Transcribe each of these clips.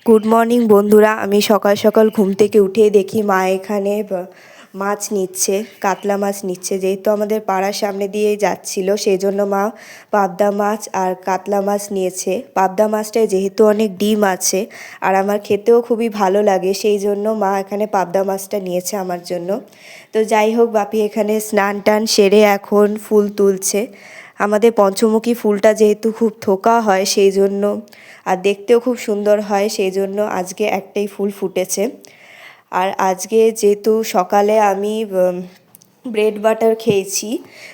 Good morning বন্ধুরা। আমি সকাল সকাল ঘুম থেকে উঠেই দেখি মা এখানে মাছ নিচ্ছে, কাতলা মাছ নিচ্ছে। যেহেতু আমাদের পাড়ার সামনে দিয়েই যাচ্ছিল, সেই জন্য মা পাবদা মাছ আর কাতলা মাছ নিয়েছে। পাবদা মাছটায় যেহেতু অনেক ডিম আছে আর আমার খেতেও খুবই ভালো লাগে, সেই জন্য মা এখানে পাবদা মাছটা নিয়েছে আমার জন্য। তো যাই হোক, বাপি এখানে স্নান টান সেরে এখন ফুল তুলছে। আমাদের পঞ্চমুখী ফুলটা যেহেতু খুব থোকা হয়, সেই জন্য আর দেখতেও খুব সুন্দর হয়, সেই জন্য আজকে একটাই ফুল ফুটেছে। আর আজকে যেহেতু সকালে আমি ব্রেড বাটার খেয়েছি,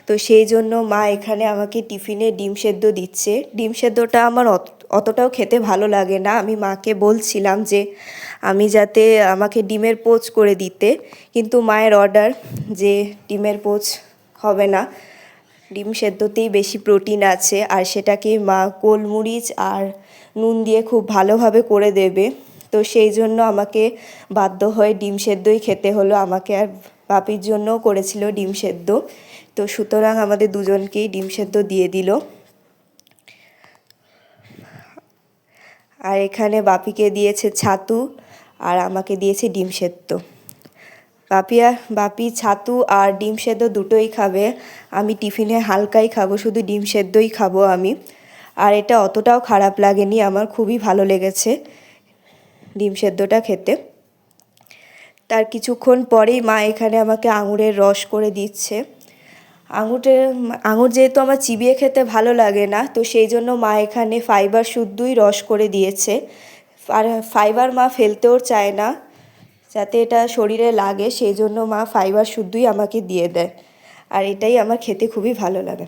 তো সেই জন্য মা এখানে আমাকে টিফিনে ডিম সেদ্ধ দিচ্ছে। ডিম সেদ্ধটা আমার অতটাও খেতে ভালো লাগে না। আমি মাকে বলছিলাম যে আমি যাতে আমাকে ডিমের পোচ করে দিতে, কিন্তু মায়ের অর্ডার যে ডিমের পোচ হবে না, ডিম সেদ্ধতেই বেশি প্রোটিন আছে, আর সেটাকে মা গোলমরিচ আর নুন দিয়ে খুব ভালোভাবে করে দেবে। তো সেই জন্য আমাকে বাধ্য হয়ে ডিম সেদ্ধই খেতে হলো। আমাকে আর বাপির জন্যও করেছিল ডিম সেদ্ধ, তো সুতরাং আমাদের দুজনকেই ডিম সেদ্ধ দিয়ে দিল। আর এখানে বাপিকে দিয়েছে ছাতু আর আমাকে দিয়েছে ডিম সেদ্ধ। বাপি ছাতু আর ডিম সেদ্ধ দুটোই খাবে, আমি টিফিনে হালকাই খাবো, শুধু ডিম সেদ্ধই খাবো আমি। আর এটা অতটাও খারাপ লাগেনি, আমার খুবই ভালো লেগেছে ডিম সেদ্ধটা খেতে। তার কিছুক্ষণ পরেই মা এখানে আমাকে আঙুরের রস করে দিচ্ছে। আঙুর যেহেতু আমার চিবিয়ে খেতে ভালো লাগে না, তো সেই জন্য মা এখানে ফাইবার শুদ্ধই রস করে দিয়েছে। আর ফাইবার মা ফেলতেও চায় না যাতে এটা শরীরে লাগে, সেই জন্য মা ফাইবার শুদ্ধই আমাকে দিয়ে দেয়। আর এটাই আমার খেতে খুবই ভালো লাগে।